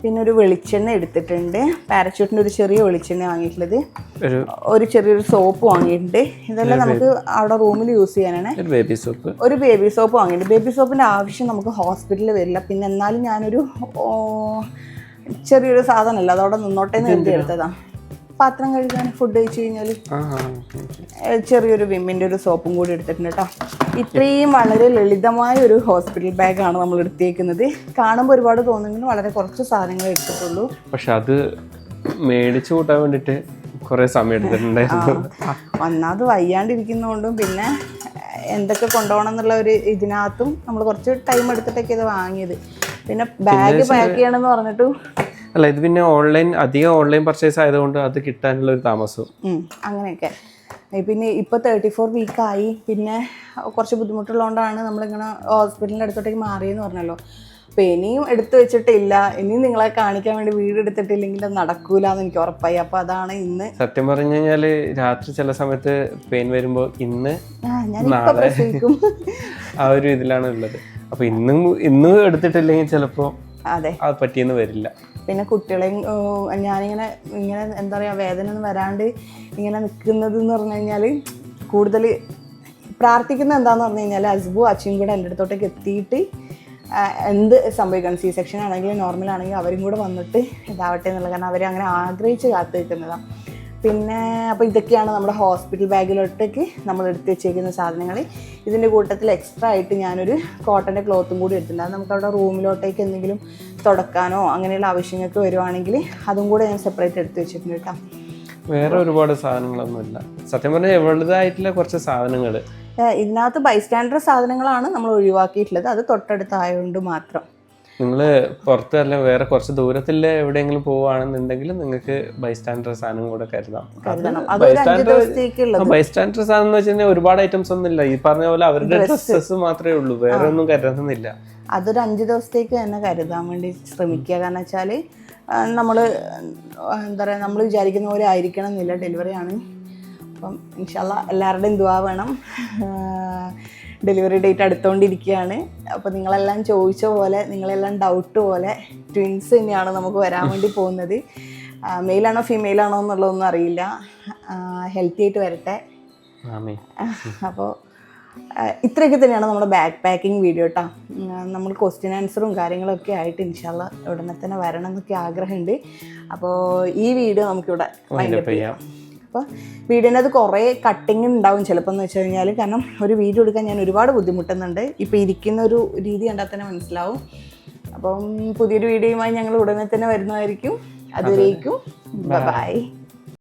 പിന്നെ ഒരു വെളിച്ചെണ്ണ എടുത്തിട്ടുണ്ട്, പാരച്യൂട്ടിൻ്റെ ഒരു ചെറിയ വെളിച്ചെണ്ണ വാങ്ങിയിട്ടുള്ളത്. ഒരു ചെറിയൊരു സോപ്പ് വാങ്ങിയിട്ടുണ്ട്. ഇതെല്ലാം നമുക്ക് അവിടെ റൂമിൽ യൂസ് ചെയ്യാനാണ്. ഒരു ബേബി സോപ്പ് വാങ്ങിയിട്ടുണ്ട്. ബേബി സോപ്പിൻ്റെ ആവശ്യം നമുക്ക് ഹോസ്പിറ്റലിൽ വരില്ല. പിന്നെ എന്നാലും ഞാനൊരു ചെറിയൊരു സാധനമല്ല, അതവിടെ നിന്നോട്ടേ എഴുതി എടുത്തതാണ്. പാത്രം കഴുകാൻ ഫുഡ് കഴിച്ചു കഴിഞ്ഞാൽ ചെറിയൊരു വിമ്മിൻ്റെ ഒരു സോപ്പും കൂടി എടുത്തിട്ടുണ്ട് കേട്ടോ. ഇത്രയും വളരെ ലളിതമായ ഒരു ഹോസ്പിറ്റൽ ബാഗാണ് നമ്മൾ എടുത്തേക്കുന്നത്. കാണുമ്പോൾ ഒരുപാട് തോന്നുമെങ്കിലും വളരെ കുറച്ച് സാധനങ്ങൾ എടുത്തിട്ടുള്ളൂ. പക്ഷെ അത് മേടിച്ചു കൂട്ടാൻ വേണ്ടിയിട്ട് കുറേ സമയം എടുത്തിട്ടുണ്ടായിരുന്നു. ഒന്നാമത് വയ്യാണ്ടിരിക്കുന്നതുകൊണ്ടും പിന്നെ എന്തൊക്കെ കൊണ്ടുപോകണം എന്നുള്ള ഒരു ഇതിനകത്തും നമ്മൾ കുറച്ച് ടൈം എടുത്തിട്ടൊക്കെ ഇത് വാങ്ങിയത്. പിന്നെ ബാഗ് പാക്ക് ചെയ്യണമെന്ന് പറഞ്ഞിട്ട് അല്ല, ഇത് പിന്നെ അധികം ഓൺലൈൻ പർച്ചേസ് ആയതുകൊണ്ട് അത് കിട്ടാനുള്ള ഒരു താമസവും അങ്ങനെയൊക്കെ. പിന്നെ ഇപ്പോൾ 34 വീക്കായി. പിന്നെ കുറച്ച് ബുദ്ധിമുട്ടുള്ളതുകൊണ്ടാണ് നമ്മളിങ്ങനെ ഹോസ്പിറ്റലിൻ്റെ അടുത്തോട്ടേക്ക് മാറിയെന്ന് പറഞ്ഞല്ലോ. അപ്പോൾ ഇനിയും എടുത്തു വെച്ചിട്ടില്ല. ഇനിയും നിങ്ങളെ കാണിക്കാൻ വേണ്ടി വീട് എടുത്തിട്ടില്ലെങ്കിൽ അത് നടക്കൂല എന്ന് എനിക്ക് ഉറപ്പായി. അപ്പോൾ അതാണ് ഇന്ന്. സത്യം പറഞ്ഞു കഴിഞ്ഞാൽ രാത്രി ചില സമയത്ത് പെയിൻ വരുമ്പോൾ ഇന്ന് നാളെ ആ ഒരു ഇതിലാണ് ഉള്ളത്. അപ്പോൾ ഇന്നും എടുത്തിട്ടില്ലെങ്കിൽ ചിലപ്പോൾ അത് പറ്റിയെന്ന് വരില്ല. പിന്നെ കുട്ടികളെയും ഞാനിങ്ങനെ എന്താ പറയുക വേദന ഒന്നും വരാണ്ട് ഇങ്ങനെ നിൽക്കുന്നത് എന്ന് പറഞ്ഞു കഴിഞ്ഞാൽ കൂടുതൽ പ്രാർത്ഥിക്കുന്നത് എന്താണെന്ന് പറഞ്ഞു കഴിഞ്ഞാൽ അസ്ബു അച്ഛനും കൂടെ എൻ്റെ അടുത്തോട്ടേക്ക് എത്തിയിട്ട് എന്ത് സംഭവിക്കണം, സി സെക്ഷൻ ആണെങ്കിലും നോർമൽ ആണെങ്കിലും അവരും കൂടെ വന്നിട്ട് ഇതാവട്ടെ എന്നുള്ളത്. കാരണം അവർ അങ്ങനെ ആഗ്രഹിച്ച് കാത്തു നിൽക്കുന്നതാണ്. പിന്നെ അപ്പോൾ ഇതൊക്കെയാണ് നമ്മുടെ ഹോസ്പിറ്റൽ ബാഗിലോട്ടേക്ക് നമ്മൾ എടുത്ത് വെച്ചേക്കുന്ന സാധനങ്ങൾ. ഇതിൻ്റെ കൂട്ടത്തിൽ എക്സ്ട്രാ ആയിട്ട് ഞാനൊരു കോട്ടൻ്റെ ക്ലോത്തും കൂടി എടുത്തിട്ടുണ്ട്. അത് നമുക്കവിടെ റൂമിലോട്ടേക്ക് എന്തെങ്കിലും തുടക്കാനോ അങ്ങനെയുള്ള ആവശ്യങ്ങൾക്ക് വരുവാണെങ്കിൽ അതും കൂടെ ഞാൻ സെപ്പറേറ്റ് എടുത്ത് വെച്ചിട്ടുണ്ട് കേട്ടോ. വേറെ ഒരുപാട് സാധനങ്ങളൊന്നുമില്ല സത്യം പറഞ്ഞാൽ. എവിടുതായിട്ടുള്ള കുറച്ച് സാധനങ്ങൾ ഇതിനകത്ത് ബൈസ്റ്റാൻഡർ സാധനങ്ങളാണ് നമ്മൾ ഒഴിവാക്കിയിട്ടുള്ളത്. അത് തൊട്ടടുത്തായതുകൊണ്ട് മാത്രം. നിങ്ങൾ പുറത്തല്ല വേറെ കുറച്ച് ദൂരത്തിൽ എവിടെയെങ്കിലും പോവുകയാണെന്നുണ്ടെങ്കിൽ നിങ്ങൾക്ക് ബൈസ്റ്റാൻഡർ സാധനം കൂടെ കരുതാം. ബൈസ്റ്റാൻഡർ സാധനം എന്ന് വെച്ചാൽ ഒരുപാട് ഐറ്റംസ് ഒന്നും ഇല്ല. ഈ പറഞ്ഞ പോലെ അവരുടെ ഡ്രസ്സസ് മാത്രമേ ഉള്ളൂ, വേറെ ഒന്നും കരുതുന്നില്ല. അതൊരു 5 ദിവസത്തേക്ക് തന്നെ കരുതാൻ വേണ്ടി ശ്രമിക്കുക. കാരണം വെച്ചാൽ നമ്മൾ എന്താ പറയുക, നമ്മൾ വിചാരിക്കുന്ന പോലെ ആയിരിക്കണം എന്നില്ല, ഡെലിവറി ആണ്. അപ്പം ഇൻഷാല്ലാ എല്ലാവരുടെയും ദുആ വേണം. ഡെലിവറി ഡേറ്റ് അടുത്തുകൊണ്ടിരിക്കുകയാണ്. അപ്പോൾ നിങ്ങളെല്ലാം ചോദിച്ച പോലെ, നിങ്ങളെല്ലാം ഡൗട്ട് പോലെ ട്വിൻസ് തന്നെയാണ് നമുക്ക് വരാൻ വേണ്ടി പോകുന്നത്. മെയിലാണോ ഫീമെയിലാണോ എന്നുള്ളതൊന്നും അറിയില്ല. ഹെൽത്തി ആയിട്ട് വരട്ടെ. അപ്പോൾ ഇത്രയൊക്കെ തന്നെയാണ് നമ്മുടെ ബാക്ക് പാക്കിംഗ് വീഡിയോ കേട്ടോ. നമ്മൾ ക്വസ്റ്റ്യൻ ആൻസറും കാര്യങ്ങളൊക്കെ ആയിട്ട് ഇൻഷാല്ലാ ഉടനെ തന്നെ വരണം എന്നൊക്കെ ആഗ്രഹമുണ്ട്. അപ്പോൾ ഈ വീഡിയോ നമുക്കിവിടെ വൈൻഡപ്പ് ചെയ്യാം. അപ്പോൾ വീഡിയോൻ്റെ അത് കുറേ കട്ടിങ് ഉണ്ടാവും ചിലപ്പോൾ എന്ന് വെച്ച് കഴിഞ്ഞാൽ. കാരണം ഒരു വീഡിയോ എടുക്കാൻ ഞാൻ ഒരുപാട് ബുദ്ധിമുട്ടുന്നുണ്ട്. ഇപ്പോൾ ഇരിക്കുന്ന ഒരു രീതി കണ്ടാൽ തന്നെ മനസ്സിലാവും. അപ്പം പുതിയൊരു വീഡിയോയുമായി ഞങ്ങൾ ഉടനെ തന്നെ വരുന്നതായിരിക്കും. അതുവരേക്കും ബൈ.